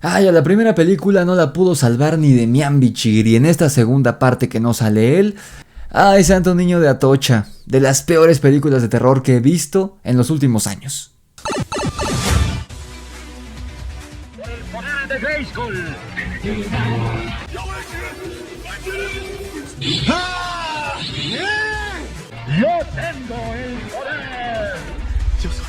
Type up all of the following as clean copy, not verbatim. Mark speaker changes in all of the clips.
Speaker 1: Ay, a la primera película no la pudo salvar ni Demián Bichir, y en esta segunda parte que no sale él, ay, santo niño de Atocha, de las peores películas de terror que he visto en los últimos años.
Speaker 2: Por el poder de Grayskull. Yo tengo el poder. Yo soy.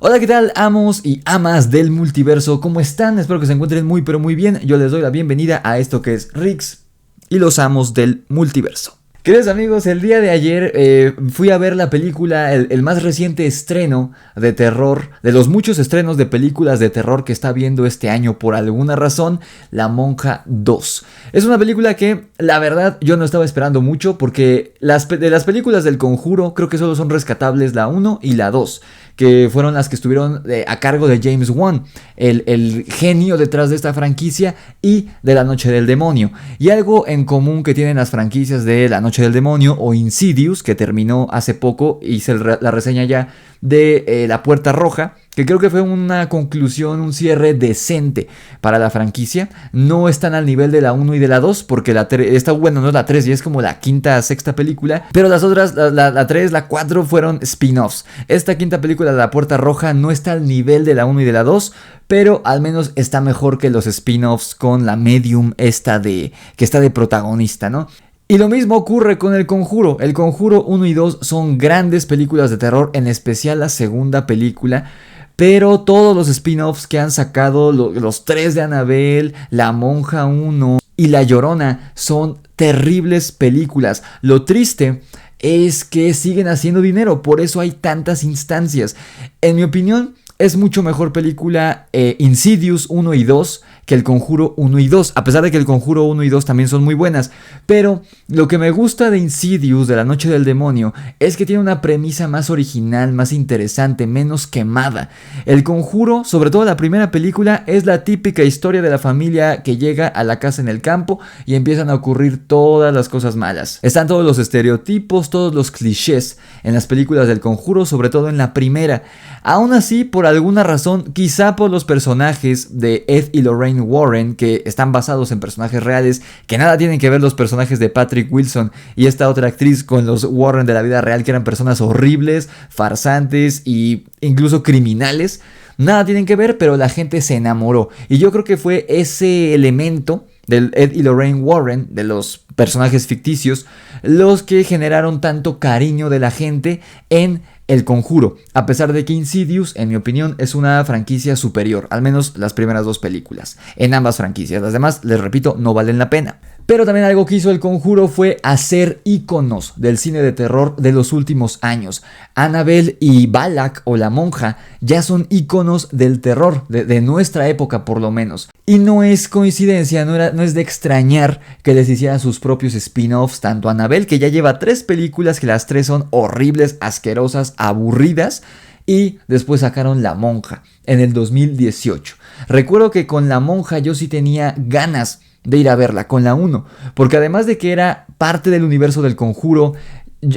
Speaker 1: Hola, ¿qué tal, amos y amas del multiverso? ¿Cómo están? Espero que se encuentren muy pero muy bien. Yo les doy la bienvenida a esto que es Rix y los amos del multiverso. Queridos amigos, el día de ayer fui a ver la película, el más reciente estreno de terror, de los muchos estrenos de películas de terror que está viendo este año por alguna razón, La Monja 2. Es una película que, la verdad, yo no estaba esperando mucho porque de las películas del Conjuro creo que solo son rescatables la 1 y la 2. Que fueron las que estuvieron a cargo de James Wan, el genio detrás de esta franquicia y de La Noche del Demonio. Y algo en común que tienen las franquicias de La Noche del Demonio o Insidious, que terminó hace poco, hice la reseña ya de La Puerta Roja, que creo que fue una conclusión, un cierre decente para la franquicia. No están al nivel de la 1 y de la 2, porque no es la 3, y es como la quinta, sexta película, pero las otras, la 3, la 4 fueron spin-offs. Esta quinta película de La Puerta Roja no está al nivel de la 1 y de la 2, pero al menos está mejor que los spin-offs con la medium que está de protagonista, ¿no? Y lo mismo ocurre con El Conjuro. El Conjuro 1 y 2 son grandes películas de terror, en especial la segunda película. Pero todos los spin-offs que han sacado, los 3 de Annabelle, La Monja 1 y La Llorona, son terribles películas. Lo triste es que siguen haciendo dinero, por eso hay tantas instancias. En mi opinión, es mucho mejor película Insidious 1 y 2 que El Conjuro 1 y 2, a pesar de que El Conjuro 1 y 2 también son muy buenas. Pero lo que me gusta de Insidious, de La Noche del Demonio, es que tiene una premisa más original, más interesante, menos quemada. El Conjuro, sobre todo la primera película, es la típica historia de la familia que llega a la casa en el campo y empiezan a ocurrir todas las cosas malas. Están todos los estereotipos, todos los clichés en las películas del Conjuro, sobre todo en la primera. Aún así, por alguna razón, quizá por los personajes de Ed y Lorraine Warren, que están basados en personajes reales, que nada tienen que ver los personajes de Patrick Wilson y esta otra actriz con los Warren de la vida real, que eran personas horribles, farsantes e incluso criminales. Nada tienen que ver, pero la gente se enamoró. Y yo creo que fue ese elemento del Ed y Lorraine Warren, de los personajes ficticios, los que generaron tanto cariño de la gente en El Conjuro, a pesar de que Insidious, en mi opinión, es una franquicia superior, al menos las primeras 2 películas, en ambas franquicias. Las demás, les repito, no valen la pena. Pero también algo que hizo El Conjuro fue hacer íconos del cine de terror de los últimos años. Annabelle y Valak, o La Monja, ya son íconos del terror, de nuestra época por lo menos. Y no es coincidencia, no es de extrañar que les hicieran sus propios spin-offs, tanto Annabelle, que ya lleva 3 películas, que las 3 son horribles, asquerosas, aburridas, y después sacaron La Monja en el 2018. Recuerdo que con La Monja yo sí tenía ganas de ir a verla, con la 1, porque además de que era parte del universo del Conjuro,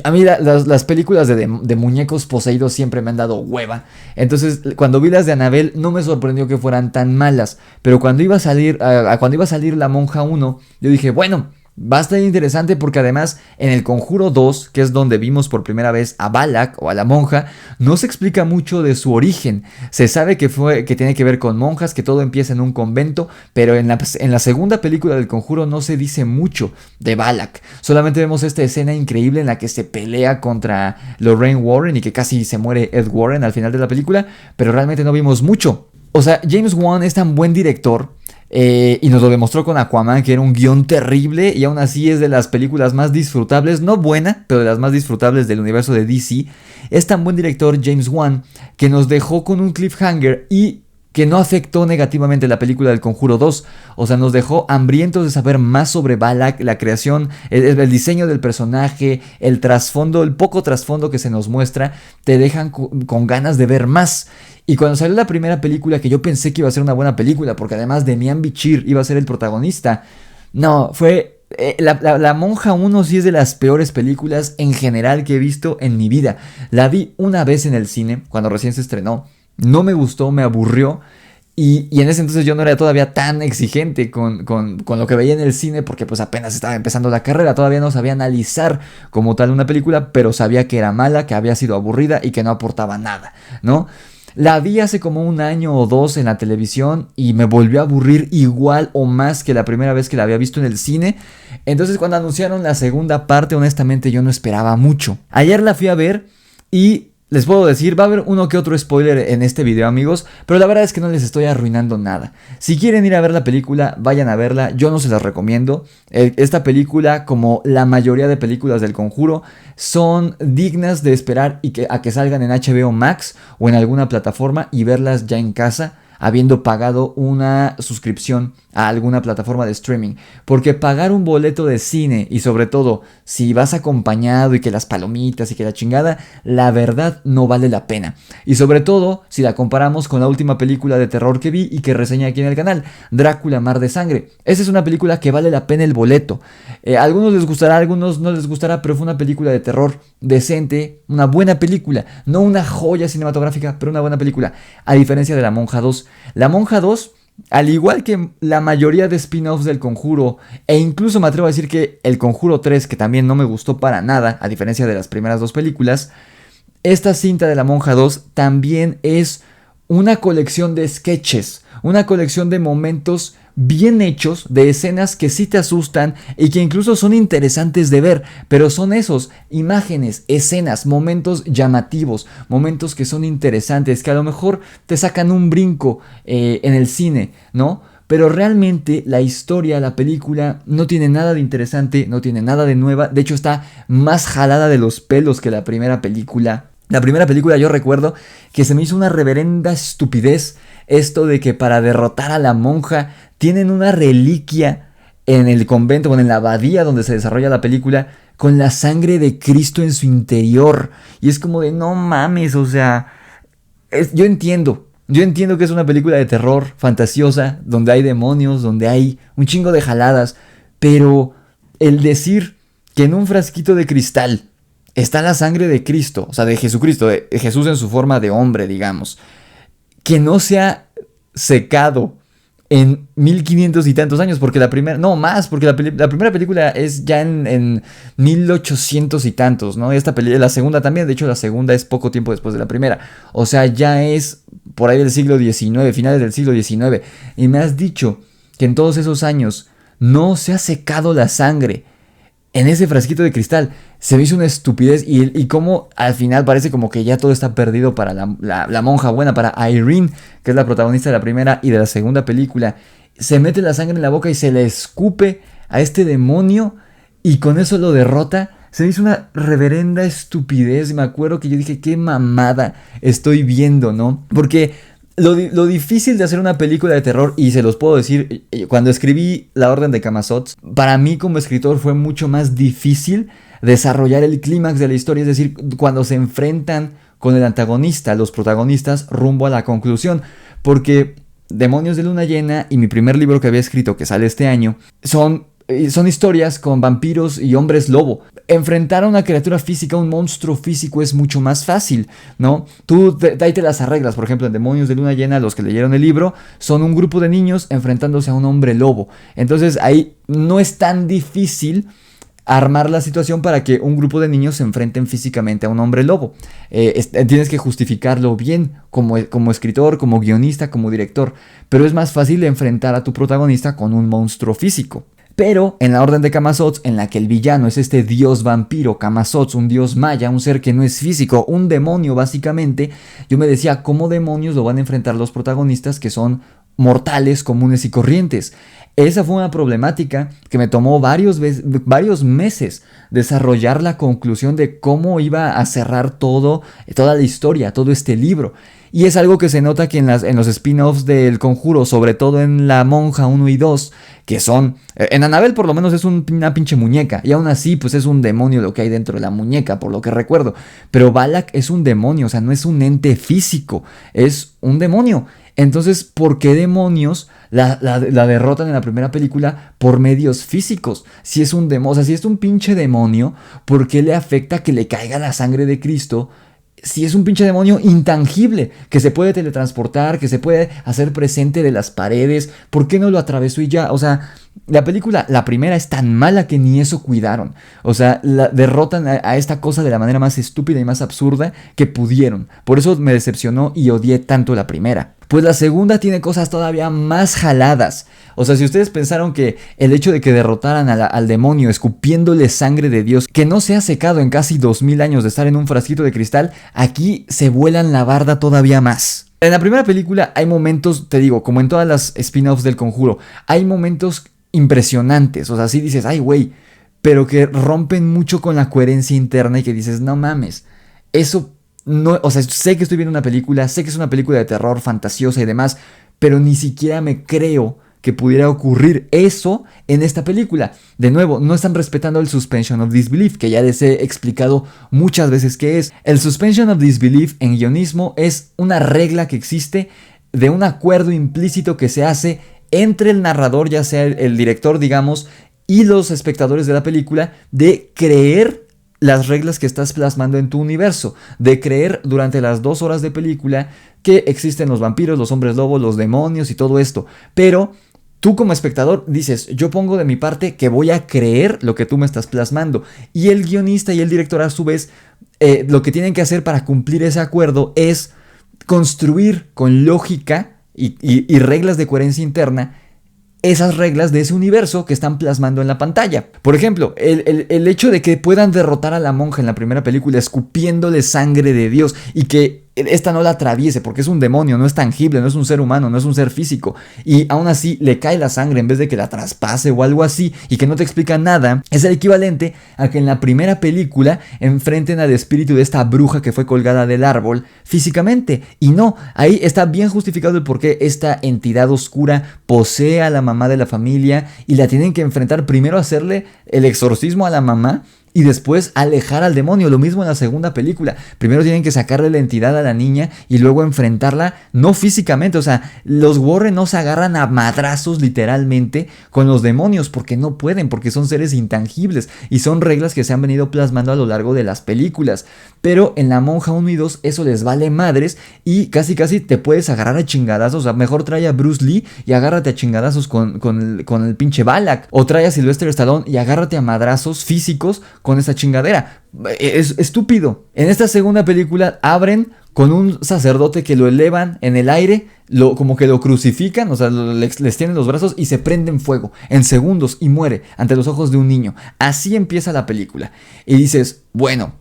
Speaker 1: a mí las películas de muñecos poseídos siempre me han dado hueva. Entonces cuando vi las de Annabelle no me sorprendió que fueran tan malas, pero cuando iba a salir La Monja 1, yo dije, bueno, va a estar interesante, porque además en El Conjuro 2, que es donde vimos por primera vez a Valak o a la monja, no se explica mucho de su origen. Se sabe que tiene que ver con monjas, que todo empieza en un convento, pero en la segunda película del Conjuro no se dice mucho de Valak. Solamente vemos esta escena increíble en la que se pelea contra Lorraine Warren y que casi se muere Ed Warren al final de la película, pero realmente no vimos mucho. O sea, James Wan es tan buen director, y nos lo demostró con Aquaman, que era un guión terrible, y aún así es de las películas más disfrutables, no buena, pero de las más disfrutables del universo de DC. Es tan buen director James Wan que nos dejó con un cliffhanger y que no afectó negativamente la película del Conjuro 2. O sea, nos dejó hambrientos de saber más sobre Valak, la creación, el diseño del personaje, el trasfondo, el poco trasfondo que se nos muestra, te dejan con ganas de ver más. Y cuando salió la primera película, que yo pensé que iba a ser una buena película, porque además Demián Bichir iba a ser el protagonista, no, fue La Monja 1 sí es de las peores películas en general que he visto en mi vida. La vi una vez en el cine, cuando recién se estrenó. No me gustó, me aburrió. Y en ese entonces yo no era todavía tan exigente con lo que veía en el cine, porque pues apenas estaba empezando la carrera, todavía no sabía analizar como tal una película, pero sabía que era mala, que había sido aburrida y que no aportaba nada, ¿no? La vi hace como un año o dos en la televisión y me volvió a aburrir igual o más que la primera vez que la había visto en el cine. Entonces cuando anunciaron la segunda parte, honestamente yo no esperaba mucho. Ayer la fui a ver y les puedo decir, va a haber uno que otro spoiler en este video, amigos, pero la verdad es que no les estoy arruinando nada. Si quieren ir a ver la película, vayan a verla, yo no se las recomiendo. Esta película, como la mayoría de películas del Conjuro, son dignas de esperar a que salgan en HBO Max o en alguna plataforma y verlas ya en casa, habiendo pagado una suscripción a alguna plataforma de streaming. Porque pagar un boleto de cine, y sobre todo si vas acompañado y que las palomitas y que la chingada, la verdad no vale la pena. Y sobre todo si la comparamos con la última película de terror que vi y que reseñé aquí en el canal, Drácula Mar de Sangre. Esa es una película que vale la pena el boleto. A algunos les gustará, a algunos no les gustará, pero fue una película de terror decente, una buena película, no una joya cinematográfica, pero una buena película, a diferencia de La Monja 2. La Monja 2, al igual que la mayoría de spin-offs del Conjuro, e incluso me atrevo a decir que el Conjuro 3, que también no me gustó para nada, a diferencia de las primeras dos películas, esta cinta de La Monja 2 también es una colección de sketches, una colección de momentos bien hechos, de escenas que sí te asustan y que incluso son interesantes de ver, pero son esos, imágenes, escenas, momentos llamativos, momentos que son interesantes, que a lo mejor te sacan un brinco en el cine, ¿no? Pero realmente la historia, la película, no tiene nada de interesante, no tiene nada de nueva, de hecho está más jalada de los pelos que la primera película. La primera película yo recuerdo que se me hizo una reverenda estupidez esto de que para derrotar a la monja tienen una reliquia en el convento, bueno, en la abadía donde se desarrolla la película, con la sangre de Cristo en su interior. Y es como de no mames, o sea, yo entiendo que es una película de terror fantasiosa, donde hay demonios, donde hay un chingo de jaladas, pero el decir que en un frasquito de cristal está la sangre de Cristo, o sea, de Jesucristo, de Jesús en su forma de hombre, digamos, que no se ha secado en 1500 y tantos años, porque la primera, no más, porque la primera película es ya en 1800 y tantos, ¿no? La segunda también, de hecho la segunda es poco tiempo después de la primera, o sea, ya es por ahí del siglo XIX, finales del siglo XIX, y me has dicho que en todos esos años no se ha secado la sangre en ese frasquito de cristal. Se me hizo una estupidez y como al final parece como que ya todo está perdido para la monja buena, para Irene, que es la protagonista de la primera y de la segunda película. Se mete la sangre en la boca y se le escupe a este demonio y con eso lo derrota. Se me hizo una reverenda estupidez. Me acuerdo que yo dije, qué mamada estoy viendo, ¿no? Porque lo difícil de hacer una película de terror, y se los puedo decir, cuando escribí La Orden de Camazotz, para mí como escritor fue mucho más difícil desarrollar el clímax de la historia, es decir, cuando se enfrentan con el antagonista, los protagonistas, rumbo a la conclusión, porque Demonios de Luna Llena y mi primer libro que había escrito, que sale este año, son historias con vampiros y hombres lobo. Enfrentar a una criatura física, un monstruo físico, es mucho más fácil, ¿no? Tú ahí te las arreglas. Por ejemplo, en Demonios de Luna Llena, los que leyeron el libro, son un grupo de niños enfrentándose a un hombre lobo. Entonces ahí no es tan difícil armar la situación para que un grupo de niños se enfrenten físicamente a un hombre lobo. Tienes que justificarlo bien como escritor, como guionista, como director. Pero es más fácil enfrentar a tu protagonista con un monstruo físico. Pero en la Orden de Camazotz, en la que el villano es este dios vampiro Camazotz, un dios maya, un ser que no es físico, un demonio básicamente, yo me decía, ¿cómo demonios lo van a enfrentar los protagonistas que son mortales, comunes y corrientes? Esa fue una problemática que me tomó varios meses desarrollar la conclusión de cómo iba a cerrar toda la historia, todo este libro. Y es algo que se nota que en los spin-offs del Conjuro, sobre todo en La Monja 1 y 2, que son... En Annabelle por lo menos es una pinche muñeca, y aún así pues es un demonio lo que hay dentro de la muñeca, por lo que recuerdo. Pero Valak es un demonio, o sea, no es un ente físico, es un demonio. Entonces, ¿por qué demonios la derrotan en la primera película por medios físicos? Si es un demonio, o sea, si es un pinche demonio, ¿por qué le afecta que le caiga la sangre de Cristo? Si es un pinche demonio intangible, que se puede teletransportar, que se puede hacer presente de las paredes, ¿por qué no lo atravesó y ya? O sea, la película, la primera, es tan mala que ni eso cuidaron. O sea, derrotan a esta cosa de la manera más estúpida y más absurda que pudieron. Por eso me decepcionó y odié tanto la primera. Pues la segunda tiene cosas todavía más jaladas. O sea, si ustedes pensaron que el hecho de que derrotaran al demonio escupiéndole sangre de Dios, que no se ha secado en casi 2000 años de estar en un frasquito de cristal, aquí se vuelan la barda todavía más. En la primera película hay momentos, te digo, como en todas las spin-offs del Conjuro, hay momentos impresionantes. O sea, sí dices, ay güey, pero que rompen mucho con la coherencia interna y que dices, no mames, eso... No, o sea, sé que estoy viendo una película, sé que es una película de terror fantasiosa y demás, pero ni siquiera me creo que pudiera ocurrir eso en esta película. De nuevo, no están respetando el suspension of disbelief, que ya les he explicado muchas veces qué es. El suspension of disbelief en guionismo es una regla que existe de un acuerdo implícito que se hace entre el narrador, ya sea el director, digamos, y los espectadores de la película, de creer las reglas que estás plasmando en tu universo, de creer durante las 2 horas de película que existen los vampiros, los hombres lobos, los demonios y todo esto, pero tú como espectador dices, yo pongo de mi parte que voy a creer lo que tú me estás plasmando, y el guionista y el director a su vez lo que tienen que hacer para cumplir ese acuerdo es construir con lógica y reglas de coherencia interna esas reglas de ese universo que están plasmando en la pantalla. Por ejemplo, el hecho de que puedan derrotar a la monja en la primera película escupiéndole sangre de Dios y que esta no la atraviese porque es un demonio, no es tangible, no es un ser humano, no es un ser físico, y aún así le cae la sangre en vez de que la traspase o algo así y que no te explica nada, es el equivalente a que en la primera película enfrenten al espíritu de esta bruja que fue colgada del árbol físicamente. Y no, ahí está bien justificado el por qué esta entidad oscura posee a la mamá de la familia y la tienen que enfrentar, primero a hacerle el exorcismo a la mamá y después alejar al demonio. Lo mismo en la segunda película. Primero tienen que sacarle la entidad a la niña y luego enfrentarla, no físicamente. O sea, los Warren no se agarran a madrazos literalmente con los demonios porque no pueden, porque son seres intangibles y son reglas que se han venido plasmando a lo largo de las películas. Pero en La Monja 1 y 2 eso les vale madres y casi te puedes agarrar a chingadazos. O sea, mejor trae a Bruce Lee y agárrate a chingadazos con el pinche Balak. O trae a Sylvester Stallone y agárrate a madrazos físicos con esa chingadera. Es estúpido. En esta segunda película abren con un sacerdote que lo elevan en el aire, como que lo crucifican, o sea, les tienen los brazos y se prenden fuego en segundos y muere ante los ojos de un niño. Así empieza la película. Y dices, bueno,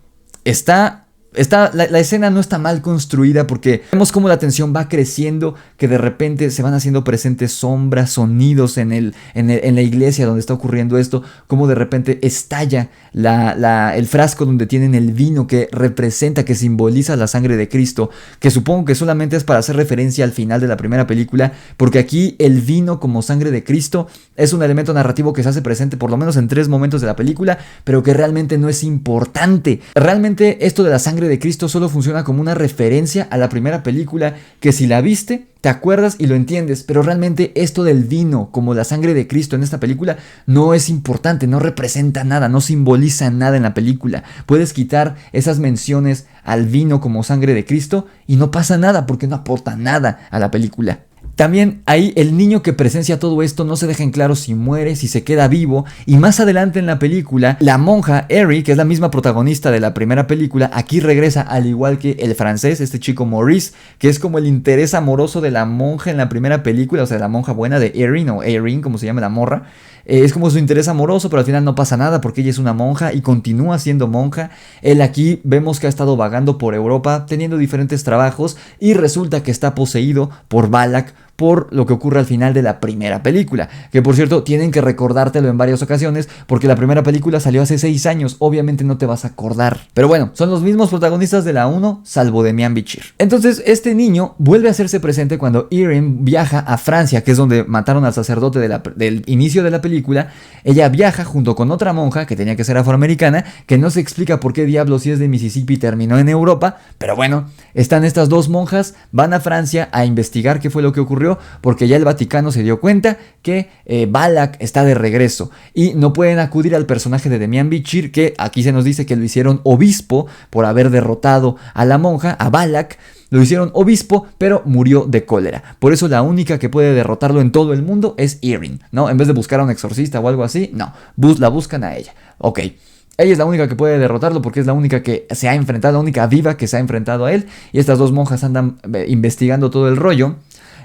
Speaker 1: la escena no está mal construida porque vemos cómo la tensión va creciendo, que de repente se van haciendo presentes sombras, sonidos en la iglesia donde está ocurriendo esto, cómo de repente estalla el frasco donde tienen el vino que representa, que simboliza la sangre de Cristo, que supongo que solamente es para hacer referencia al final de la primera película, porque aquí el vino como sangre de Cristo es un elemento narrativo que se hace presente por lo menos en 3 momentos de la película, pero que realmente no es importante. Realmente esto de la sangre de Cristo solo funciona como una referencia a la primera película, que si la viste, te acuerdas y lo entiendes, pero realmente esto del vino como la sangre de Cristo en esta película no es importante, no representa nada, no simboliza nada en la película. Puedes quitar esas menciones al vino como sangre de Cristo y no pasa nada porque no aporta nada a la película. También ahí el niño que presencia todo esto no se deja en claro si muere, si se queda vivo, y más adelante en la película, la monja Eri, que es la misma protagonista de la primera película, aquí regresa al igual que el francés, este chico Maurice, que es como el interés amoroso de la monja en la primera película, o sea, la monja buena de Erin o Erin, como se llama la morra. Es como su interés amoroso, pero al final no pasa nada porque ella es una monja y continúa siendo monja. Él aquí vemos que ha estado vagando por Europa, teniendo diferentes trabajos, y resulta que está poseído por Balak, por lo que ocurre al final de la primera película. Que por cierto, tienen que recordártelo en varias ocasiones porque la primera película salió hace 6 años. Obviamente no te vas a acordar. Pero bueno, son los mismos protagonistas de la 1, salvo Demián Bichir. Entonces, este niño vuelve a hacerse presente cuando Erin viaja a Francia, que es donde mataron al sacerdote del inicio de la película. Ella viaja junto con otra monja, que tenía que ser afroamericana, que no se explica por qué diablos si es de Mississippi terminó en Europa. Pero bueno, están estas dos monjas, van a Francia a investigar qué fue lo que ocurrió, porque ya el Vaticano se dio cuenta que Balak está de regreso y no pueden acudir al personaje de Demián Bichir, que aquí se nos dice que lo hicieron obispo por haber derrotado a la monja, a Balak. Lo hicieron obispo, pero murió de cólera. Por eso la única que puede derrotarlo en todo el mundo es Erin, ¿no? En vez de buscar a un exorcista o algo así, no, la buscan a ella. Ok, ella es la única que puede derrotarlo porque es la única que se ha enfrentado, la única viva que se ha enfrentado a él. Y estas dos monjas andan investigando todo el rollo.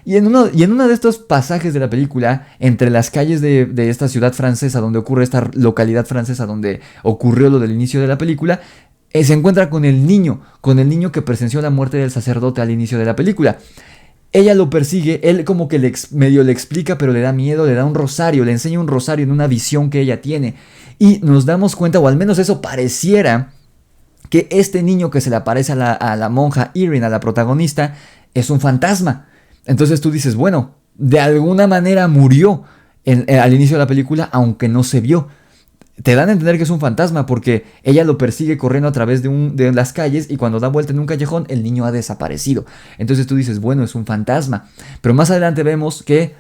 Speaker 1: Y en uno de estos pasajes de la película, entre las calles de esta ciudad francesa, donde ocurre esta localidad francesa, donde ocurrió lo del inicio de la película, se encuentra con el niño que presenció la muerte del sacerdote al inicio de la película. Ella lo persigue, él como que medio le explica, pero le da miedo, le da un rosario, le enseña un rosario en una visión que ella tiene. Y nos damos cuenta, o al menos eso pareciera, que este niño que se le aparece a la monja Erin, a la protagonista, es un fantasma. Entonces tú dices, bueno, de alguna manera murió al inicio de la película, aunque no se vio. Te dan a entender que es un fantasma porque ella lo persigue corriendo a través de las calles y cuando da vuelta en un callejón el niño ha desaparecido. Entonces tú dices, bueno, es un fantasma. Pero más adelante vemos que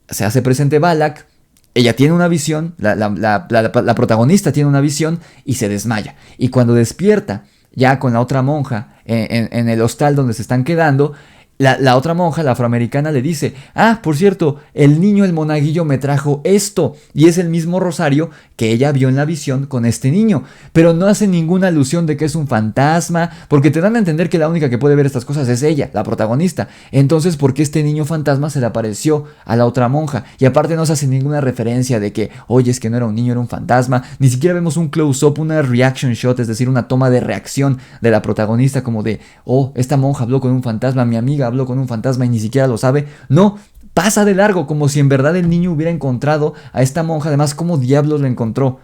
Speaker 1: se hace presente Balak, ella tiene una visión, la protagonista tiene una visión y se desmaya. Y cuando despierta ya con la otra monja en el hostal donde se están quedando, la otra monja, la afroamericana, le dice, por cierto, el niño, el monaguillo me trajo esto, y es el mismo rosario que ella vio en la visión con este niño, pero no hace ninguna alusión de que es un fantasma, porque te dan a entender que la única que puede ver estas cosas es ella, la protagonista. Entonces, ¿por qué este niño fantasma se le apareció a la otra monja? Y aparte no se hace ninguna referencia de que, oye, es que no era un niño, era un fantasma. Ni siquiera vemos un close-up, una reaction shot, es decir, una toma de reacción de la protagonista como de, esta monja habló con un fantasma, mi amiga habló con un fantasma y ni siquiera lo sabe. No, pasa de largo, como si en verdad el niño hubiera encontrado a esta monja. Además, ¿cómo diablos la encontró?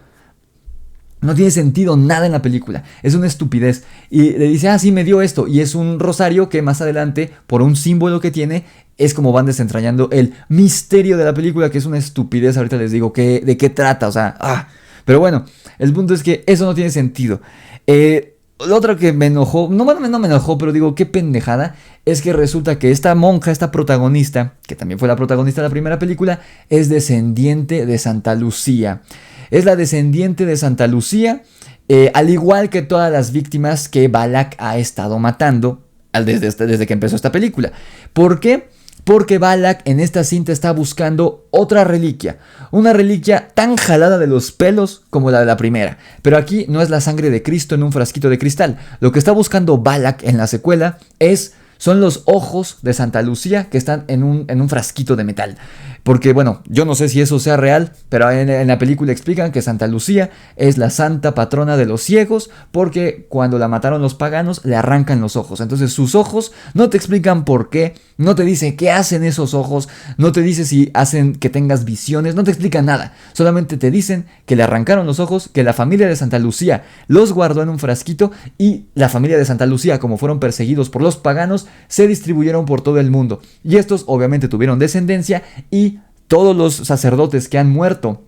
Speaker 1: No tiene sentido nada en la película, es una estupidez. Y le dice, sí, me dio esto. Y es un rosario que más adelante, por un símbolo que tiene, es como van desentrañando el misterio de la película, que es una estupidez. Ahorita les digo de qué trata, o sea, Pero bueno, el punto es que eso no tiene sentido. Lo otro que me enojó, no me enojó, pero digo, qué pendejada, es que resulta que esta monja, esta protagonista, que también fue la protagonista de la primera película, es descendiente de Santa Lucía. Es la descendiente de Santa Lucía, al igual que todas las víctimas que Balak ha estado matando desde que empezó esta película. ¿Por qué? Porque Balak en esta cinta está buscando otra reliquia. Una reliquia tan jalada de los pelos como la de la primera. Pero aquí no es la sangre de Cristo en un frasquito de cristal. Lo que está buscando Balak en la secuela son los ojos de Santa Lucía que están en un frasquito de metal. Porque bueno, yo no sé si eso sea real, pero en la película explican que Santa Lucía es la santa patrona de los ciegos, porque cuando la mataron los paganos le arrancan los ojos. Entonces sus ojos no te explican por qué, no te dice qué hacen esos ojos, no te dice si hacen que tengas visiones, no te explican nada. Solamente te dicen que le arrancaron los ojos, que la familia de Santa Lucía los guardó en un frasquito y la familia de Santa Lucía, como fueron perseguidos por los paganos, se distribuyeron por todo el mundo. Y estos obviamente tuvieron descendencia y todos los sacerdotes que han muerto.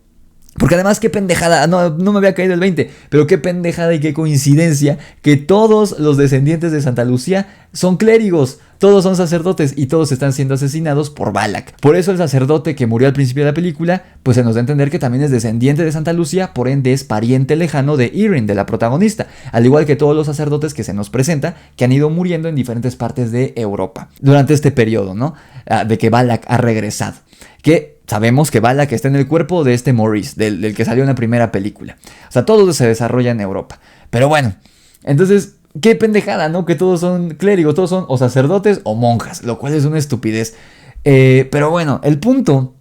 Speaker 1: Porque además qué pendejada, no me había caído el 20, pero qué pendejada y qué coincidencia que todos los descendientes de Santa Lucía son clérigos, todos son sacerdotes y todos están siendo asesinados por Balak. Por eso el sacerdote que murió al principio de la película, pues se nos da a entender que también es descendiente de Santa Lucía, por ende es pariente lejano de Erin, de la protagonista, al igual que todos los sacerdotes que se nos presenta, que han ido muriendo en diferentes partes de Europa durante este periodo, ¿no? De que Balak ha regresado. Que sabemos que Balak está en el cuerpo de este Maurice, del que salió en la primera película. O sea, todo se desarrolla en Europa. Pero bueno, entonces, qué pendejada, ¿no? Que todos son clérigos, todos son o sacerdotes o monjas, lo cual es una estupidez. Pero bueno, el punto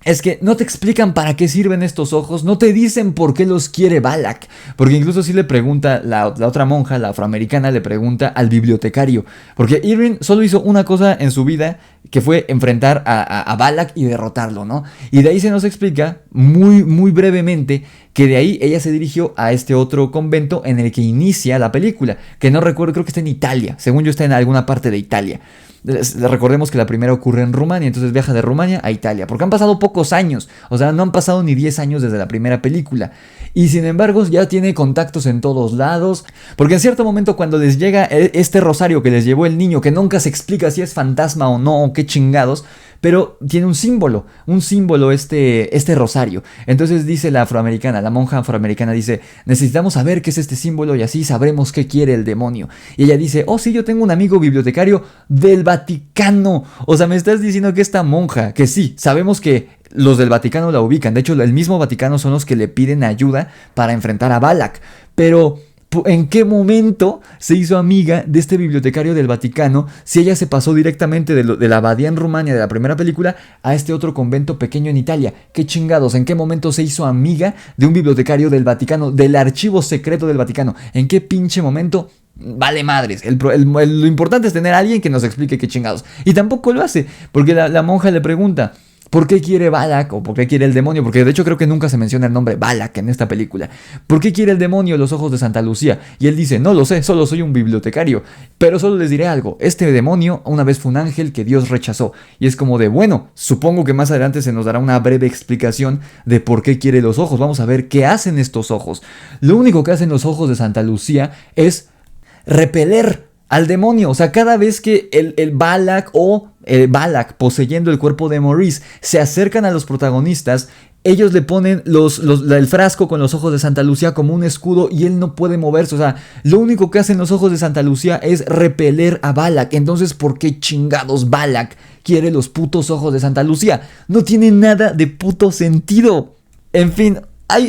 Speaker 1: es que no te explican para qué sirven estos ojos, no te dicen por qué los quiere Balak. Porque incluso si le pregunta, la otra monja, la afroamericana, le pregunta al bibliotecario. Porque Erin solo hizo una cosa en su vida que fue enfrentar a Balak y derrotarlo, ¿no? Y de ahí se nos explica muy, muy brevemente que de ahí ella se dirigió a este otro convento en el que inicia la película, que no recuerdo, creo que está en Italia, según yo está en alguna parte de Italia. Recordemos que la primera ocurre en Rumania, entonces viaja de Rumania a Italia, porque han pasado pocos años, o sea, no han pasado ni 10 años desde la primera película, y sin embargo ya tiene contactos en todos lados, porque en cierto momento cuando les llega este rosario que les llevó el niño, que nunca se explica si es fantasma o no, o qué chingados, pero tiene un símbolo este rosario. Entonces dice la afroamericana, la monja afroamericana dice, necesitamos saber qué es este símbolo y así sabremos qué quiere el demonio. Y ella dice, oh sí, yo tengo un amigo bibliotecario del Vaticano. O sea, me estás diciendo que esta monja, que sí, sabemos que los del Vaticano la ubican, de hecho el mismo Vaticano son los que le piden ayuda para enfrentar a Balak, pero ¿en qué momento se hizo amiga de este bibliotecario del Vaticano si ella se pasó directamente de la abadía en Rumania de la primera película a este otro convento pequeño en Italia? ¿Qué chingados? ¿En qué momento se hizo amiga de un bibliotecario del Vaticano, del archivo secreto del Vaticano? ¿En qué pinche momento? Vale madres, lo importante es tener a alguien que nos explique qué chingados. Y tampoco lo hace, porque la monja le pregunta, ¿por qué quiere Balak o por qué quiere el demonio? Porque de hecho creo que nunca se menciona el nombre Balak en esta película. ¿Por qué quiere el demonio los ojos de Santa Lucía? Y él dice, no lo sé, solo soy un bibliotecario. Pero solo les diré algo, este demonio una vez fue un ángel que Dios rechazó. Y es como de, bueno, supongo que más adelante se nos dará una breve explicación de por qué quiere los ojos. Vamos a ver qué hacen estos ojos. Lo único que hacen los ojos de Santa Lucía es repeler al demonio. O sea, cada vez que el Balak o Balak poseyendo el cuerpo de Maurice se acercan a los protagonistas, ellos le ponen el frasco con los ojos de Santa Lucía como un escudo y él no puede moverse. O sea, lo único que hacen los ojos de Santa Lucía es repeler a Balak. Entonces, ¿por qué chingados Balak quiere los putos ojos de Santa Lucía? No tiene nada de puto sentido. En fin,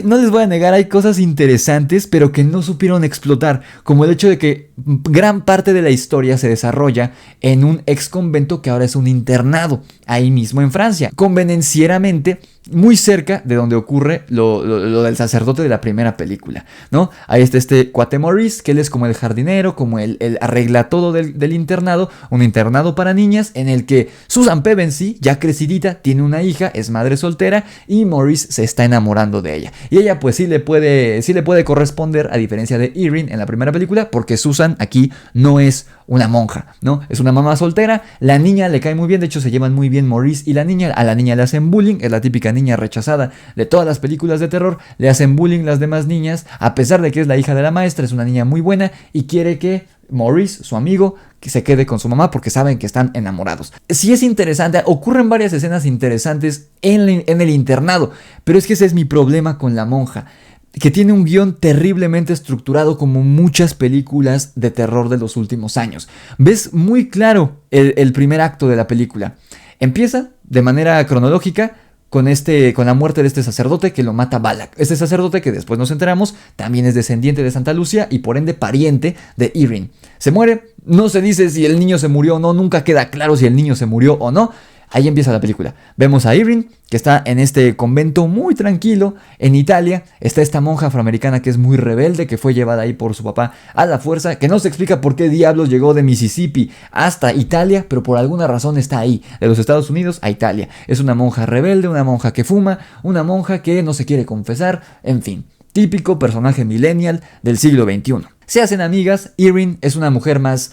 Speaker 1: no les voy a negar, hay cosas interesantes, pero que no supieron explotar, como el hecho de que gran parte de la historia se desarrolla en un ex convento que ahora es un internado, ahí mismo en Francia, convenencieramente muy cerca de donde ocurre lo del sacerdote de la primera película, ¿no? Ahí está este cuate Maurice, que él es como el jardinero, como el arregla todo del internado, un internado para niñas en el que Susan Pevensey, ya crecidita, tiene una hija, es madre soltera y Maurice se está enamorando de ella. Y ella pues sí le puede corresponder, a diferencia de Irene en la primera película, porque Susan aquí no es una monja, ¿no? Es una mamá soltera, la niña le cae muy bien, de hecho se llevan muy bien Maurice y la niña, a la niña le hacen bullying, es la típica niña rechazada de todas las películas de terror, le hacen bullying las demás niñas, a pesar de que es la hija de la maestra, es una niña muy buena y quiere que Maurice, su amigo, que se quede con su mamá porque saben que están enamorados. Sí es interesante, ocurren varias escenas interesantes en el internado, pero es que ese es mi problema con la monja, que tiene un guión terriblemente estructurado como muchas películas de terror de los últimos años. Ves muy claro el primer acto de la película. Empieza de manera cronológica con la muerte de este sacerdote que lo mata Balak. Este sacerdote, que después nos enteramos, también es descendiente de Santa Lucía y por ende pariente de Irene. Se muere, no se dice si el niño se murió o no, nunca queda claro si el niño se murió o no. Ahí empieza la película. Vemos a Irene, que está en este convento muy tranquilo en Italia. Está esta monja afroamericana que es muy rebelde, que fue llevada ahí por su papá a la fuerza, que no se explica por qué diablos llegó de Mississippi hasta Italia, pero por alguna razón está ahí, de los Estados Unidos a Italia. Es una monja rebelde, una monja que fuma, una monja que no se quiere confesar, en fin, típico personaje millennial del siglo XXI. Se hacen amigas. Irene es una mujer más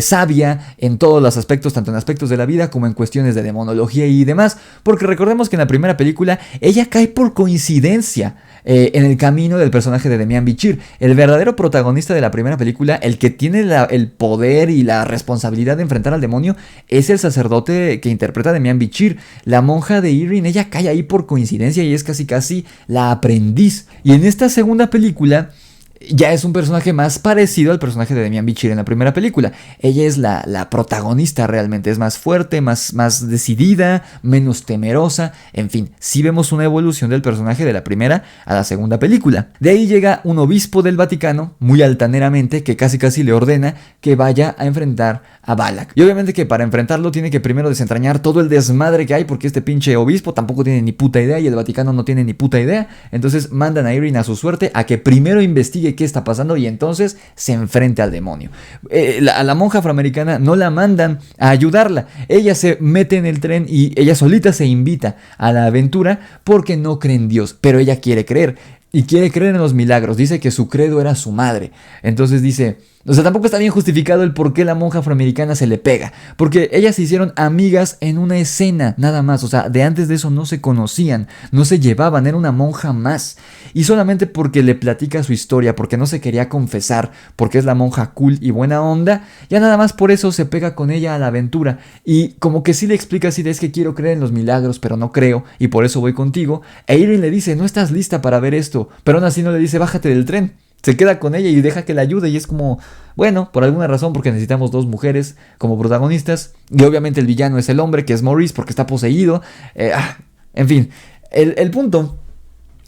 Speaker 1: sabia en todos los aspectos, tanto en aspectos de la vida como en cuestiones de demonología y demás, porque recordemos que en la primera película ella cae por coincidencia en el camino del personaje de Demián Bichir, el verdadero protagonista de la primera película, el que tiene el poder y la responsabilidad de enfrentar al demonio, es el sacerdote que interpreta a Demián Bichir. La monja de Irene, ella cae ahí por coincidencia y es casi la aprendiz. Y en esta segunda película ya es un personaje más parecido al personaje de Demián Bichir en la primera película. Ella es la protagonista realmente, es más fuerte, más decidida, menos temerosa. En fin, sí vemos una evolución del personaje de la primera a la segunda película. De ahí llega un obispo del Vaticano, muy altaneramente, que casi le ordena que vaya a enfrentar a Balak. Y obviamente que para enfrentarlo tiene que primero desentrañar todo el desmadre que hay, porque este pinche obispo tampoco tiene ni puta idea y el Vaticano no tiene ni puta idea. Entonces mandan a Irene a su suerte a que primero investigue investigue qué está pasando y entonces se enfrenta al demonio. A la monja afroamericana no la mandan a ayudarla. Ella se mete en el tren y ella solita se invita a la aventura porque no cree en Dios, pero ella quiere creer. Y quiere creer en los milagros. Dice que su credo era su madre. Entonces dice... O sea, tampoco está bien justificado el por qué la monja afroamericana se le pega. Porque ellas se hicieron amigas en una escena, nada más. O sea, de antes de eso no se conocían, no se llevaban, era una monja más. Y solamente porque le platica su historia, porque no se quería confesar, porque es la monja cool y buena onda, ya nada más por eso se pega con ella a la aventura. Y como que sí le explica así de es que quiero creer en los milagros, pero no creo, y por eso voy contigo. E Irene le dice, no estás lista para ver esto. Pero aún así no le dice, bájate del tren. Se queda con ella y deja que la ayude y es como, bueno, por alguna razón, porque necesitamos dos mujeres como protagonistas. Y obviamente el villano es el hombre, que es Maurice, porque está poseído. En fin, el punto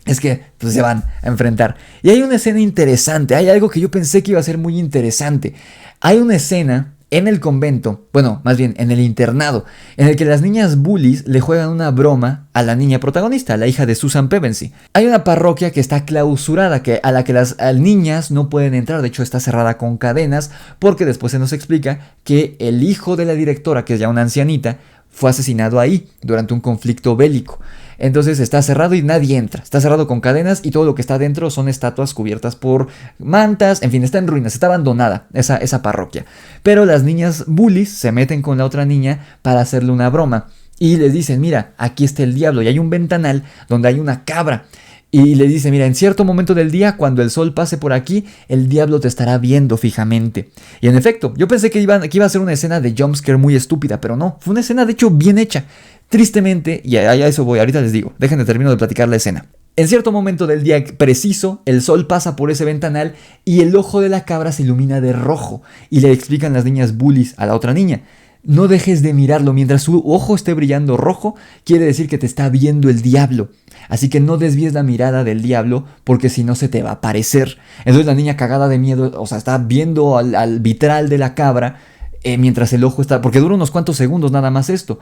Speaker 1: es que pues, se van a enfrentar. Y hay una escena interesante, hay algo que yo pensé que iba a ser muy interesante. Hay una escena en el convento, bueno, más bien en el internado, en el que las niñas bullies le juegan una broma a la niña protagonista, la hija de Susan Pevensey. Hay una parroquia que está clausurada, a la que las niñas no pueden entrar, de hecho está cerrada con cadenas, porque después se nos explica que el hijo de la directora, que es ya una ancianita, fue asesinado ahí durante un conflicto bélico. Entonces está cerrado y nadie entra. Está cerrado con cadenas y todo lo que está dentro son estatuas cubiertas por mantas. En fin, está en ruinas, está abandonada esa parroquia. Pero las niñas bullies se meten con la otra niña para hacerle una broma. Y les dicen, mira, aquí está el diablo. Y hay un ventanal donde hay una cabra. Y le dice, mira, en cierto momento del día, cuando el sol pase por aquí, el diablo te estará viendo fijamente. Y en efecto, yo pensé que iba a ser una escena de jumpscare muy estúpida, pero no, fue una escena de hecho bien hecha. Tristemente, y a eso voy, ahorita les digo, déjenme termino de platicar la escena. En cierto momento del día preciso, el sol pasa por ese ventanal y el ojo de la cabra se ilumina de rojo. Y le explican las niñas bullies a la otra niña. No dejes de mirarlo, mientras su ojo esté brillando rojo, quiere decir que te está viendo el diablo. Así que no desvíes la mirada del diablo, porque si no se te va a aparecer. Entonces la niña cagada de miedo, o sea, está viendo al vitral de la cabra, mientras el ojo está... Porque dura unos cuantos segundos nada más esto,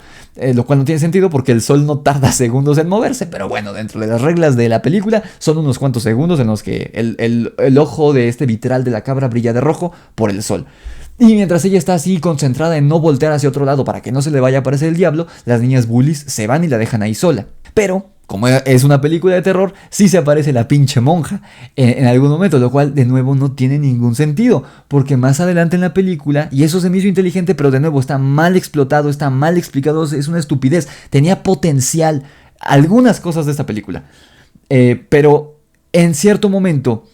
Speaker 1: lo cual no tiene sentido porque el sol no tarda segundos en moverse, pero bueno, dentro de las reglas de la película son unos cuantos segundos en los que el ojo de este vitral de la cabra brilla de rojo por el sol. Y mientras ella está así concentrada en no voltear hacia otro lado para que no se le vaya a aparecer el diablo, las niñas bullies se van y la dejan ahí sola. Pero, como es una película de terror, sí se aparece la pinche monja en algún momento, lo cual de nuevo no tiene ningún sentido, porque más adelante en la película, y eso se me hizo inteligente, pero de nuevo está mal explotado, está mal explicado, es una estupidez, tenía potencial algunas cosas de esta película, pero en cierto momento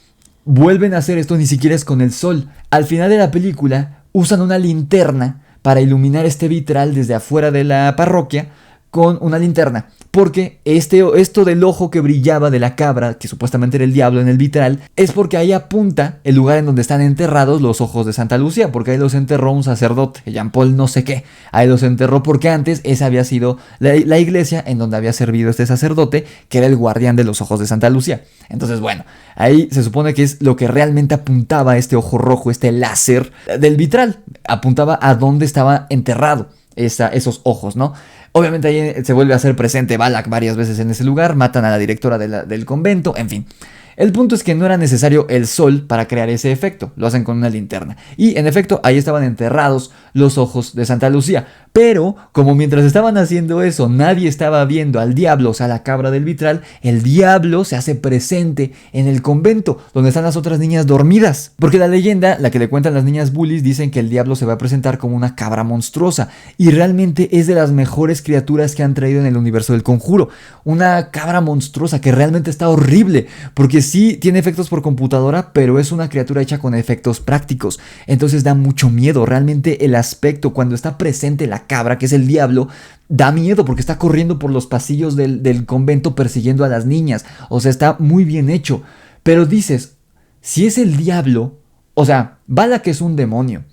Speaker 1: vuelven a hacer esto, ni siquiera es con el sol. Al final de la película usan una linterna para iluminar este vitral desde afuera de la parroquia con una linterna. Porque esto del ojo que brillaba de la cabra, que supuestamente era el diablo en el vitral, es porque ahí apunta el lugar en donde están enterrados los ojos de Santa Lucía, porque ahí los enterró un sacerdote, Jean Paul no sé qué. Ahí los enterró porque antes esa había sido la iglesia en donde había servido este sacerdote, que era el guardián de los ojos de Santa Lucía. Entonces, bueno, ahí se supone que es lo que realmente apuntaba este ojo rojo, este láser del vitral. Apuntaba a dónde estaba enterrado esos ojos, ¿no? Obviamente ahí se vuelve a hacer presente Balak varias veces en ese lugar, matan a la directora del convento, en fin. El punto es que no era necesario el sol para crear ese efecto, lo hacen con una linterna. Y en efecto, ahí estaban enterrados los ojos de Santa Lucía. Pero, como mientras estaban haciendo eso, nadie estaba viendo al diablo, o sea, la cabra del vitral, el diablo se hace presente en el convento, donde están las otras niñas dormidas. Porque la leyenda, la que le cuentan las niñas bullies, dicen que el diablo se va a presentar como una cabra monstruosa. Y realmente es de las mejores criaturas que han traído en el universo del Conjuro. Una cabra monstruosa que realmente está horrible, porque sí tiene efectos por computadora, pero es una criatura hecha con efectos prácticos. Entonces da mucho miedo. Realmente el aspecto, cuando está presente la cabra, que es el diablo, da miedo porque está corriendo por los pasillos del convento persiguiendo a las niñas. O sea, está muy bien hecho. Pero dices, si es el diablo, o sea, Balak es un demonio.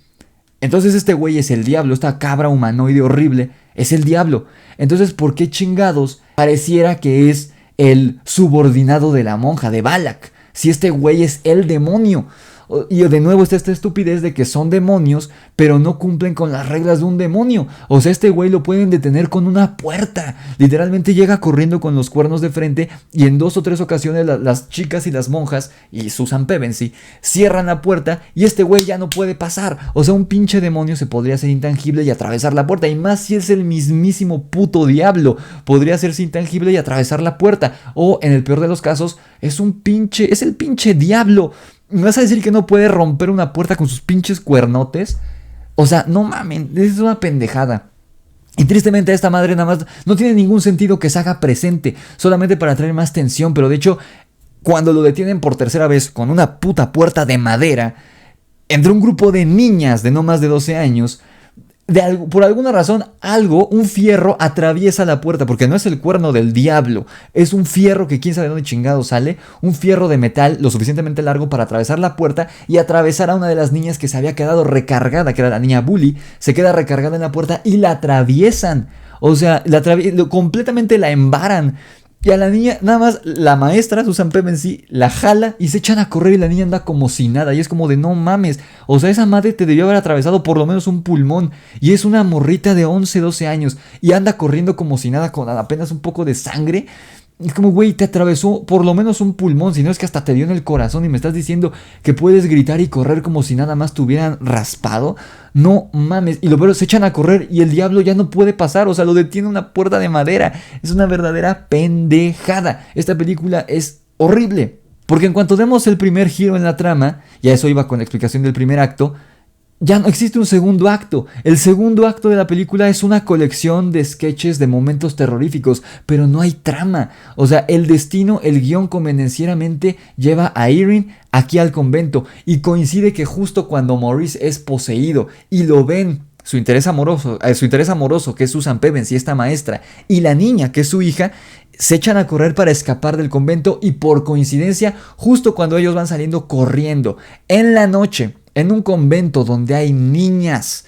Speaker 1: Entonces este güey es el diablo, esta cabra humanoide horrible es el diablo. Entonces, ¿por qué chingados pareciera que es el subordinado de la monja, de Balak, si este güey es el demonio? Y de nuevo está esta estupidez de que son demonios, pero no cumplen con las reglas de un demonio. O sea, este güey lo pueden detener con una puerta. Literalmente llega corriendo con los cuernos de frente y en 2 o 3 ocasiones las chicas y las monjas y Susan Pevensey cierran la puerta y este güey ya no puede pasar. O sea, un pinche demonio se podría hacer intangible y atravesar la puerta. Y más si es el mismísimo puto diablo, podría hacerse intangible y atravesar la puerta. O en el peor de los casos, es el pinche diablo. ¿Me vas a decir que no puede romper una puerta con sus pinches cuernotes? O sea, no mamen, es una pendejada. Y tristemente esta madre nada más no tiene ningún sentido que se haga presente, solamente para traer más tensión. Pero de hecho, cuando lo detienen por tercera vez con una puta puerta de madera, entre un grupo de niñas de no más de 12 años, por alguna razón, un fierro atraviesa la puerta, porque no es el cuerno del diablo, es un fierro que quién sabe de dónde chingado sale, un fierro de metal lo suficientemente largo para atravesar la puerta y atravesar a una de las niñas que se había quedado recargada, que era la niña Bully, se queda recargada en la puerta y la atraviesan. O sea, completamente la embaran. Y a la niña, nada más, la maestra, Susan Pevensey, la jala y se echan a correr y la niña anda como si nada. Y es como de no mames. O sea, esa madre te debió haber atravesado por lo menos un pulmón. Y es una morrita de 11, 12 años. Y anda corriendo como si nada con apenas un poco de sangre. Es como, güey, te atravesó por lo menos un pulmón, si no es que hasta te dio en el corazón y me estás diciendo que puedes gritar y correr como si nada más te hubieran raspado. No mames. Y lo peor, se echan a correr y el diablo ya no puede pasar, o sea, lo detiene una puerta de madera. Es una verdadera pendejada. Esta película es horrible, porque en cuanto demos el primer giro en la trama, y a eso iba con la explicación del primer acto, ya no existe un segundo acto. El segundo acto de la película es una colección de sketches de momentos terroríficos, pero no hay trama. O sea, el guión convenencieramente lleva a Erin aquí al convento y coincide que justo cuando Maurice es poseído y lo ven su interés amoroso, que es Susan Pevensey, esta maestra, y la niña, que es su hija, se echan a correr para escapar del convento y por coincidencia, justo cuando ellos van saliendo corriendo en la noche, en un convento donde hay niñas.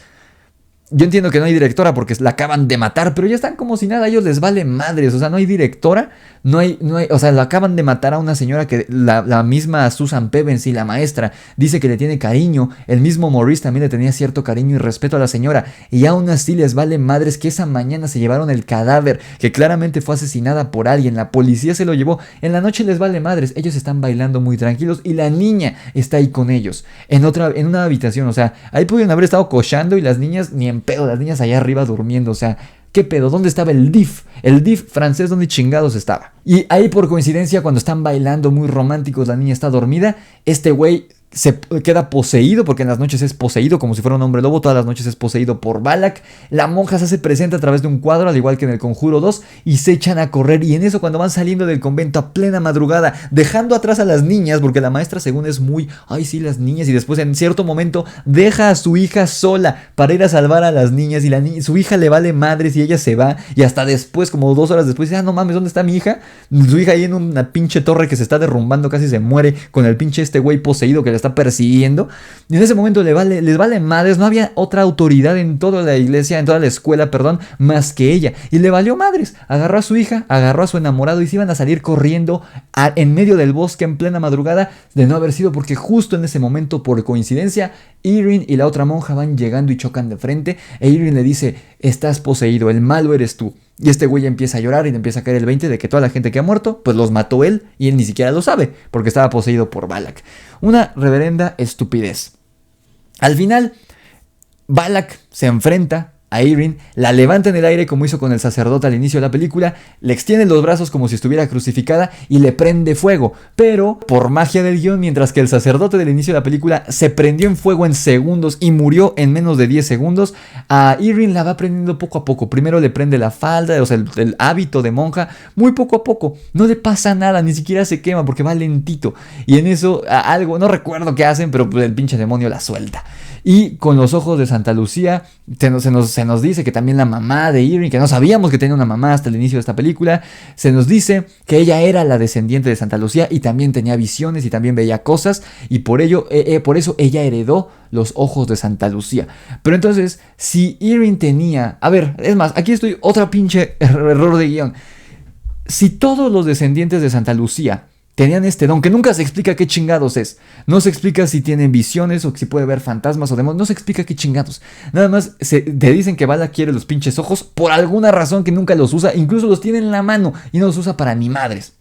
Speaker 1: Yo entiendo que no hay directora porque la acaban de matar, pero ya están como si nada, a ellos les vale madres. O sea, no hay directora, o sea, la acaban de matar a una señora que la misma Susan Pevensey, la maestra, dice que le tiene cariño. El mismo Maurice también le tenía cierto cariño y respeto a la señora. Y aún así les vale madres que esa mañana se llevaron el cadáver, que claramente fue asesinada por alguien. La policía se lo llevó. En la noche les vale madres. Ellos están bailando muy tranquilos y la niña está ahí con ellos. En una habitación, o sea, ahí pudieron haber estado cochando y las niñas ni en pedo, las niñas allá arriba durmiendo, o sea, ¿qué pedo? ¿Dónde estaba el DIF? El DIF francés, ¿dónde chingados estaba? Y ahí por coincidencia, cuando están bailando muy románticos, la niña está dormida, este güey se queda poseído, porque en las noches es poseído como si fuera un hombre lobo, todas las noches es poseído por Balak. La monja se hace presente a través de un cuadro, al igual que en el Conjuro 2, y se echan a correr. Y en eso, cuando van saliendo del convento a plena madrugada, dejando atrás a las niñas, porque la maestra según es muy, ay sí, las niñas, y después en cierto momento deja a su hija sola para ir a salvar a las niñas, y su hija le vale madres y ella se va, y hasta después, como 2 horas después, dice, no mames, ¿dónde está mi hija? Su hija ahí en una pinche torre que se está derrumbando, casi se muere, con el pinche este güey poseído que le está persiguiendo. Y en ese momento les vale madres. No había otra autoridad en toda la iglesia, en toda la escuela, perdón, más que ella. Y le valió madres. Agarró a su hija, agarró a su enamorado y se iban a salir corriendo en medio del bosque en plena madrugada, de no haber sido porque justo en ese momento, por coincidencia, Erin y la otra monja van llegando y chocan de frente. E Erin le dice, estás poseído, el malo eres tú. Y este güey empieza a llorar y le empieza a caer el 20 de que toda la gente que ha muerto, pues los mató él y él ni siquiera lo sabe, porque estaba poseído por Balak. Una reverenda estupidez. Al final, Balak se enfrenta a Erin, la levanta en el aire como hizo con el sacerdote al inicio de la película, le extiende los brazos como si estuviera crucificada y le prende fuego, pero por magia del guión, mientras que el sacerdote del inicio de la película se prendió en fuego en segundos y murió en menos de 10 segundos, a Erin la va prendiendo poco a poco. Primero le prende la falda, o sea, el hábito de monja, muy poco a poco, no le pasa nada, ni siquiera se quema porque va lentito, y en eso algo, no recuerdo qué hacen, pero el pinche demonio la suelta. Y con los ojos de Santa Lucía se nos dice que también la mamá de Erin, que no sabíamos que tenía una mamá hasta el inicio de esta película, se nos dice que ella era la descendiente de Santa Lucía y también tenía visiones y también veía cosas, y por eso ella heredó los ojos de Santa Lucía. Pero entonces, si Erin tenía... A ver, es más, aquí estoy, otra pinche error de guión. Si todos los descendientes de Santa Lucía tenían este don que nunca se explica qué chingados es. No se explica si tienen visiones o si puede ver fantasmas o demonios. No se explica qué chingados. Nada más te dicen que Vala quiere los pinches ojos por alguna razón que nunca los usa. Incluso los tiene en la mano y no los usa para ni madres.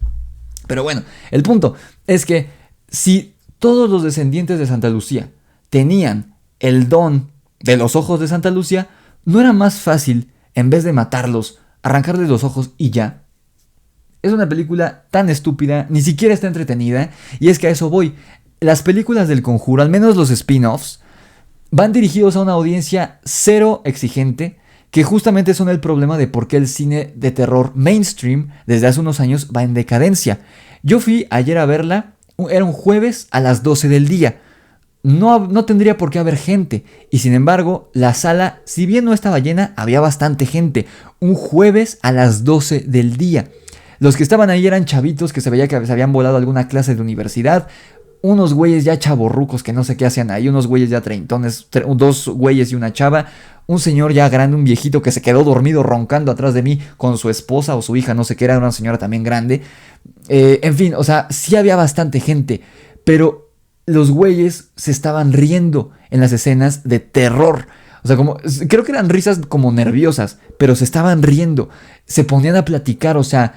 Speaker 1: Pero bueno, el punto es que si todos los descendientes de Santa Lucía tenían el don de los ojos de Santa Lucía, ¿no era más fácil, en vez de matarlos, arrancarles los ojos y ya? Es una película tan estúpida, ni siquiera está entretenida, y es que a eso voy. Las películas del Conjuro, al menos los spin-offs, van dirigidos a una audiencia cero exigente, que justamente son el problema de por qué el cine de terror mainstream desde hace unos años va en decadencia. Yo fui ayer a verla, era un jueves a las 12 del día. No tendría por qué haber gente, y sin embargo la sala, si bien no estaba llena, había bastante gente. Un jueves a las 12 del día. Los que estaban ahí eran chavitos que se veía que se habían volado a alguna clase de universidad, unos güeyes ya chavorrucos que no sé qué hacían ahí, unos güeyes ya treintones, dos güeyes y una chava, un señor ya grande, un viejito que se quedó dormido roncando atrás de mí con su esposa o su hija, no sé qué era una señora también grande. En fin, o sea, sí había bastante gente, pero los güeyes se estaban riendo en las escenas de terror. O sea, creo que eran risas como nerviosas, pero se estaban riendo, se ponían a platicar, o sea,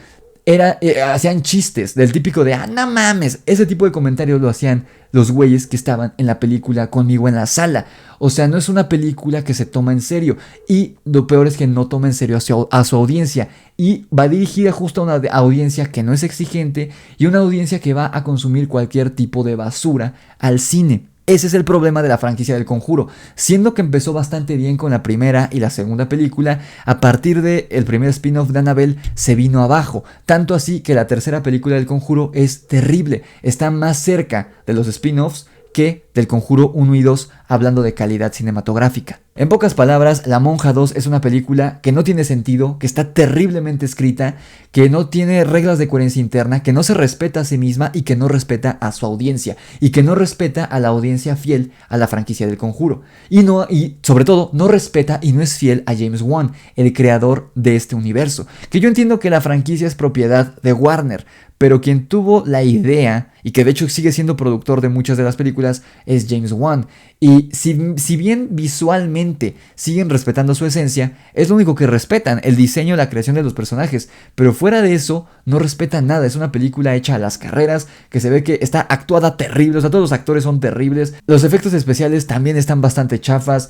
Speaker 1: hacían chistes del típico de, no mames, ese tipo de comentarios lo hacían los güeyes que estaban en la película conmigo en la sala. O sea, no es una película que se toma en serio, y lo peor es que no toma en serio a su audiencia, y va dirigida justo a una audiencia que no es exigente y una audiencia que va a consumir cualquier tipo de basura al cine. Ese es el problema de la franquicia del Conjuro. Siendo que empezó bastante bien con la primera y la segunda película, a partir del primer spin-off de Annabelle se vino abajo. Tanto así que la tercera película del Conjuro es terrible. Está más cerca de los spin-offs que del Conjuro 1 y 2, hablando de calidad cinematográfica. En pocas palabras, La Monja 2 es una película que no tiene sentido, que está terriblemente escrita, que no tiene reglas de coherencia interna, que no se respeta a sí misma y que no respeta a su audiencia, y que no respeta a la audiencia fiel a la franquicia del Conjuro. Y sobre todo, no respeta y no es fiel a James Wan, el creador de este universo. Que yo entiendo que la franquicia es propiedad de Warner, pero quien tuvo la idea, y que de hecho sigue siendo productor de muchas de las películas, es James Wan. Y si bien visualmente siguen respetando su esencia, es lo único que respetan, el diseño, la creación de los personajes. Pero fuera de eso, no respetan nada. Es una película hecha a las carreras, que se ve que está actuada terrible, o sea, todos los actores son terribles. Los efectos especiales también están bastante chafas.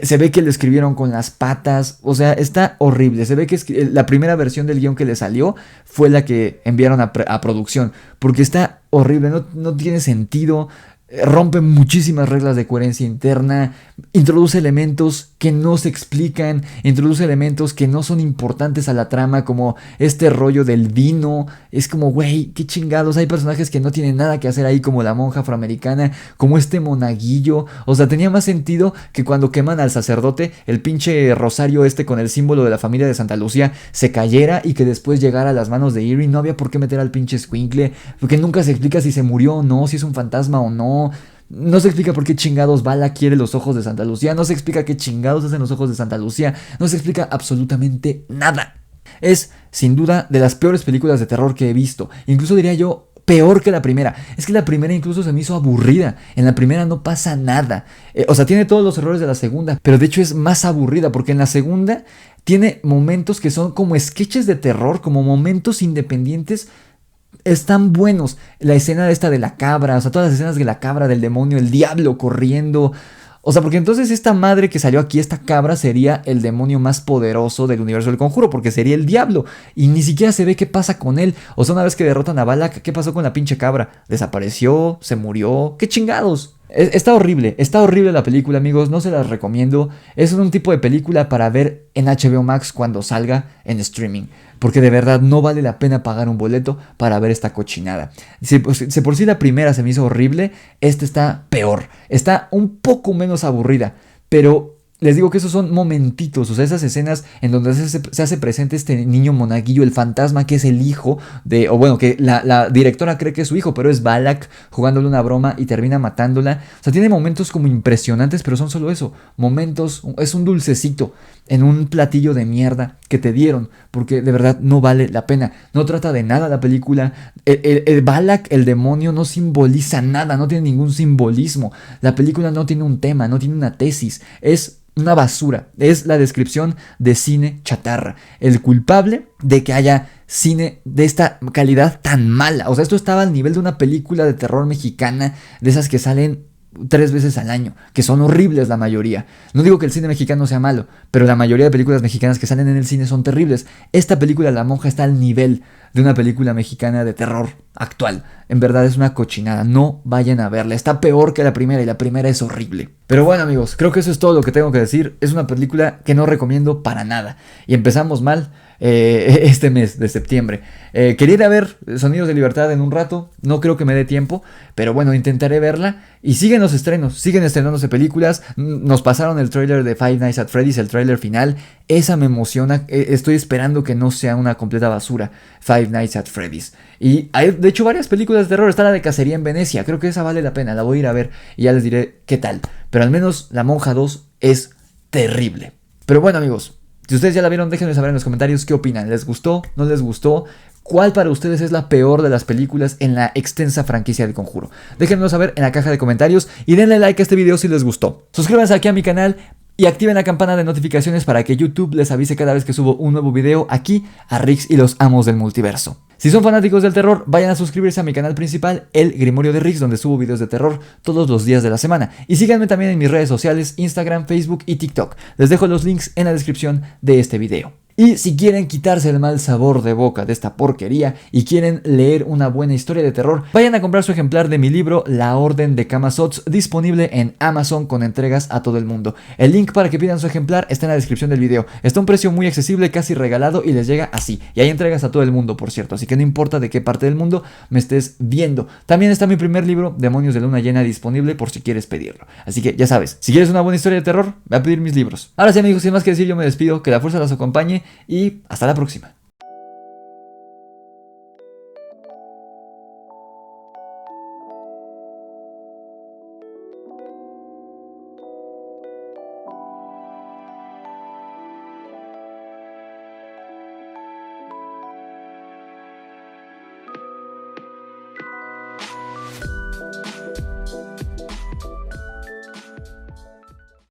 Speaker 1: Se ve que lo escribieron con las patas, o sea, está horrible. Se ve que la primera versión del guión que le salió fue la que enviaron a producción, porque está horrible, no tiene sentido. Rompe muchísimas reglas de coherencia interna, introduce elementos que no se explican, introduce elementos que no son importantes a la trama, como este rollo del vino. Es como, güey, qué chingados, hay personajes que no tienen nada que hacer ahí, como la monja afroamericana, como este monaguillo. O sea, tenía más sentido que cuando queman al sacerdote, el pinche rosario con el símbolo de la familia de Santa Lucía se cayera y que después llegara a las manos de Eerie. No había por qué meter al pinche escuincle, porque nunca se explica si se murió o no, si es un fantasma o no. No se explica por qué chingados Vala quiere los ojos de Santa Lucía. No se explica qué chingados hacen los ojos de Santa Lucía. No se explica absolutamente nada. Es, sin duda, de las peores películas de terror que he visto. Incluso diría yo, peor que la primera. Es que la primera incluso se me hizo aburrida. En la primera no pasa nada. O sea, tiene todos los errores de la segunda, pero de hecho es más aburrida, porque en la segunda tiene momentos que son como sketches de terror, como momentos independientes. Están buenos. La escena esta de la cabra, o sea, todas las escenas de la cabra, del demonio, el diablo corriendo. O sea, porque entonces esta madre que salió aquí, esta cabra, sería el demonio más poderoso del universo del Conjuro, porque sería el diablo. Y ni siquiera se ve qué pasa con él. O sea, una vez que derrotan a Balak, ¿qué pasó con la pinche cabra? ¿Desapareció? ¿Se murió? ¿Qué chingados? Está horrible la película, amigos, no se las recomiendo. Es un tipo de película para ver en HBO Max cuando salga en streaming, porque de verdad no vale la pena pagar un boleto para ver esta cochinada. Si por sí la primera se me hizo horrible, esta está peor, está un poco menos aburrida, pero les digo que esos son momentitos, o sea, esas escenas en donde se hace presente este niño monaguillo, el fantasma que es el hijo de, o bueno, que la directora cree que es su hijo, pero es Balak jugándole una broma y termina matándola. O sea, tiene momentos como impresionantes, pero son solo eso, momentos, es un dulcecito en un platillo de mierda que te dieron, porque de verdad no vale la pena. No trata de nada la película. El Balak, el demonio, no simboliza nada, no tiene ningún simbolismo. La película no tiene un tema, no tiene una tesis, es una basura, es la descripción de cine chatarra, el culpable de que haya cine de esta calidad tan mala. O sea, esto estaba al nivel de una película de terror mexicana, de esas que salen 3 veces al año, que son horribles la mayoría. No digo que el cine mexicano sea malo, pero la mayoría de películas mexicanas que salen en el cine son terribles. Esta película, La Monja, está al nivel de una película mexicana de terror actual. En verdad es una cochinada, no vayan a verla, está peor que la primera y la primera es horrible. Pero bueno amigos, creo que eso es todo lo que tengo que decir. Es una película que no recomiendo para nada. Y empezamos mal este mes de septiembre. Quería ir a ver Sonidos de Libertad en un rato, no creo que me dé tiempo, pero bueno, intentaré verla. Y siguen los estrenos, siguen estrenándose películas. Nos pasaron el tráiler de Five Nights at Freddy's, el tráiler final. Esa me emociona, estoy esperando que no sea una completa basura Five Nights at Freddy's. Y hay de hecho varias películas de terror, está la de Cacería en Venecia, creo que esa vale la pena, la voy a ir a ver y ya les diré qué tal. Pero al menos La Monja 2 es terrible. Pero bueno amigos, si ustedes ya la vieron, déjenme saber en los comentarios qué opinan. ¿Les gustó? ¿No les gustó? ¿Cuál para ustedes es la peor de las películas en la extensa franquicia del Conjuro? Déjenmelo saber en la caja de comentarios y denle like a este video si les gustó. Suscríbanse aquí a mi canal y activen la campana de notificaciones para que YouTube les avise cada vez que subo un nuevo video aquí a Rix y los Amos del Multiverso. Si son fanáticos del terror, vayan a suscribirse a mi canal principal, El Grimorio de Rix, donde subo videos de terror todos los días de la semana. Y síganme también en mis redes sociales, Instagram, Facebook y TikTok. Les dejo los links en la descripción de este video. Y si quieren quitarse el mal sabor de boca de esta porquería y quieren leer una buena historia de terror, vayan a comprar su ejemplar de mi libro La Orden de Camasots, disponible en Amazon con entregas a todo el mundo. El link para que pidan su ejemplar está en la descripción del video. Está a un precio muy accesible, casi regalado, y les llega así. Y hay entregas a todo el mundo, por cierto, así que no importa de qué parte del mundo me estés viendo. También está mi primer libro, Demonios de Luna Llena, disponible por si quieres pedirlo. Así que ya sabes, si quieres una buena historia de terror, ve a pedir mis libros. Ahora sí amigos, sin más que decir, yo me despido, que la fuerza los acompañe y hasta la próxima.